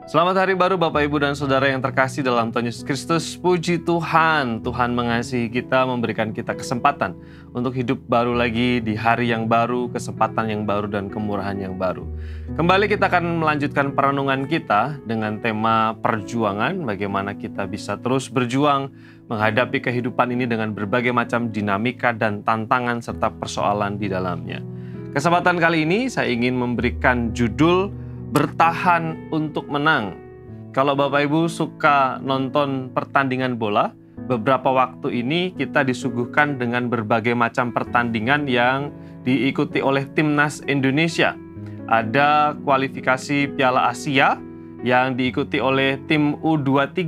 Selamat hari baru Bapak, Ibu, dan Saudara yang terkasih dalam Tuhan Yesus Kristus. Puji Tuhan, Tuhan mengasihi kita, memberikan kita kesempatan untuk hidup baru lagi di hari yang baru, kesempatan yang baru, dan kemurahan yang baru. Kembali kita akan melanjutkan perenungan kita dengan tema perjuangan, bagaimana kita bisa terus berjuang menghadapi kehidupan ini dengan berbagai macam dinamika dan tantangan serta persoalan di dalamnya. Kesempatan kali ini saya ingin memberikan judul Bertahan untuk menang. Kalau Bapak Ibu suka nonton pertandingan bola, beberapa waktu ini kita disuguhkan dengan berbagai macam pertandingan yang diikuti oleh timnas Indonesia. Ada kualifikasi Piala Asia yang diikuti oleh tim U23.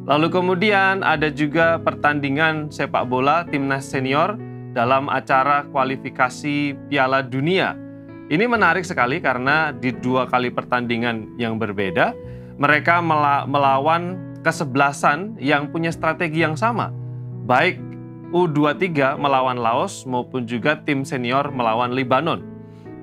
Lalu kemudian ada juga pertandingan sepak bola timnas senior dalam acara kualifikasi Piala Dunia. Ini menarik sekali karena di dua kali pertandingan yang berbeda, mereka melawan kesebelasan yang punya strategi yang sama. Baik U23 melawan Laos maupun juga tim senior melawan Lebanon.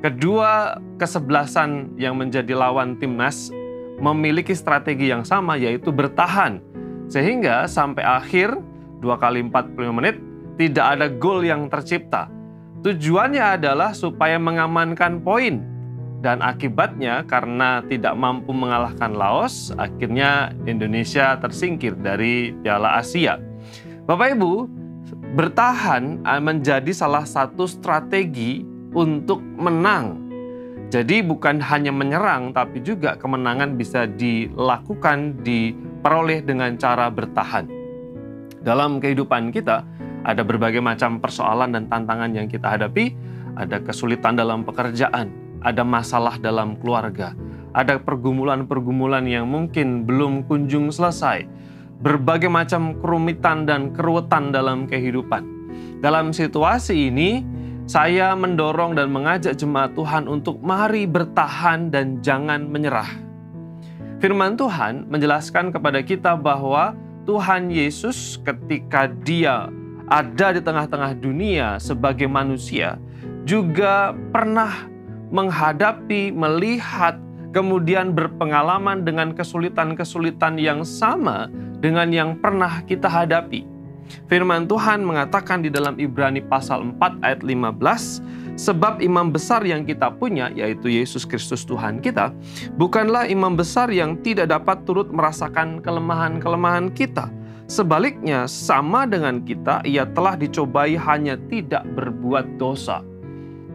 Kedua kesebelasan yang menjadi lawan timnas memiliki strategi yang sama, yaitu bertahan. Sehingga sampai akhir 2 kali 45 menit tidak ada gol yang tercipta. Tujuannya adalah supaya mengamankan poin. Dan akibatnya karena tidak mampu mengalahkan Laos, akhirnya Indonesia tersingkir dari Piala Asia. Bapak Ibu, bertahan menjadi salah satu strategi untuk menang. Jadi bukan hanya menyerang, tapi juga kemenangan bisa dilakukan, diperoleh dengan cara bertahan. Dalam kehidupan kita, ada berbagai macam persoalan dan tantangan yang kita hadapi. Ada kesulitan dalam pekerjaan, ada masalah dalam keluarga, ada pergumulan-pergumulan yang mungkin belum kunjung selesai. Berbagai macam kerumitan dan keruwetan dalam kehidupan. Dalam situasi ini, saya mendorong dan mengajak jemaat Tuhan untuk mari bertahan dan jangan menyerah. Firman Tuhan menjelaskan kepada kita bahwa Tuhan Yesus ketika Dia ada di tengah-tengah dunia sebagai manusia, juga pernah menghadapi, melihat, kemudian berpengalaman dengan kesulitan-kesulitan yang sama dengan yang pernah kita hadapi. Firman Tuhan mengatakan di dalam Ibrani pasal 4 ayat 15, sebab imam besar yang kita punya, yaitu Yesus Kristus Tuhan kita, bukanlah imam besar yang tidak dapat turut merasakan kelemahan-kelemahan kita. Sebaliknya, sama dengan kita, ia telah dicobai hanya tidak berbuat dosa.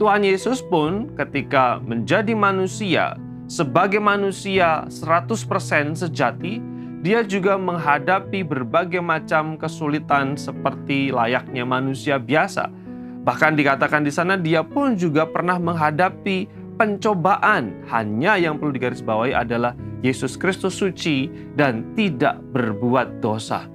Tuhan Yesus pun ketika menjadi manusia, sebagai manusia 100% sejati, dia juga menghadapi berbagai macam kesulitan seperti layaknya manusia biasa. Bahkan dikatakan di sana dia pun juga pernah menghadapi pencobaan. Hanya yang perlu digarisbawahi adalah Yesus Kristus suci dan tidak berbuat dosa.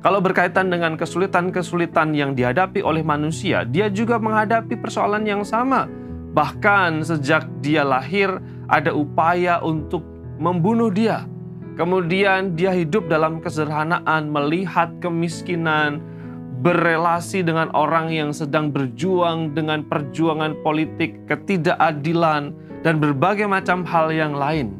Kalau berkaitan dengan kesulitan-kesulitan yang dihadapi oleh manusia, dia juga menghadapi persoalan yang sama. Bahkan sejak dia lahir, ada upaya untuk membunuh dia. Kemudian dia hidup dalam kesederhanaan, melihat kemiskinan, berelasi dengan orang yang sedang berjuang dengan perjuangan politik, ketidakadilan, dan berbagai macam hal yang lain.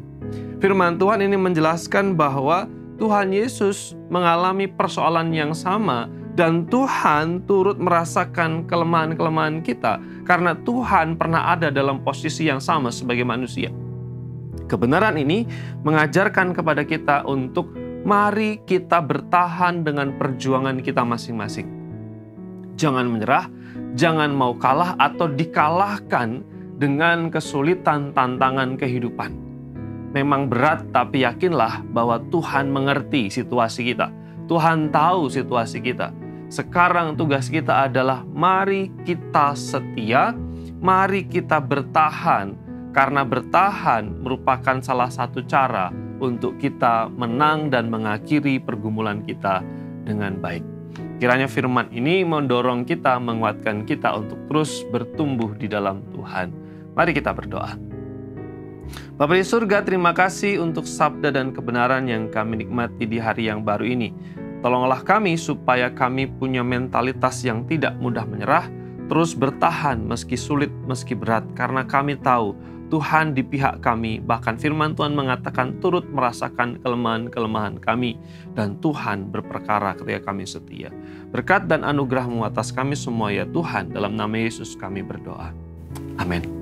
Firman Tuhan ini menjelaskan bahwa Tuhan Yesus mengalami persoalan yang sama dan Tuhan turut merasakan kelemahan-kelemahan kita karena Tuhan pernah ada dalam posisi yang sama sebagai manusia. Kebenaran ini mengajarkan kepada kita untuk mari kita bertahan dengan perjuangan kita masing-masing. Jangan menyerah, jangan mau kalah atau dikalahkan dengan kesulitan tantangan kehidupan. Memang berat, tapi yakinlah bahwa Tuhan mengerti situasi kita. Tuhan tahu situasi kita. Sekarang tugas kita adalah mari kita setia, mari kita bertahan. Karena bertahan merupakan salah satu cara untuk kita menang dan mengakhiri pergumulan kita dengan baik. Kiranya firman ini mendorong kita, menguatkan kita untuk terus bertumbuh di dalam Tuhan. Mari kita berdoa. Bapa di surga, terima kasih untuk sabda dan kebenaran yang kami nikmati di hari yang baru ini. Tolonglah kami supaya kami punya mentalitas yang tidak mudah menyerah, terus bertahan meski sulit, meski berat, karena kami tahu Tuhan di pihak kami. Bahkan firman Tuhan mengatakan turut merasakan kelemahan-kelemahan kami. Dan Tuhan berperkara ketika kami setia. Berkat dan anugerah-Mu atas kami semua ya Tuhan. Dalam nama Yesus kami berdoa. Amin.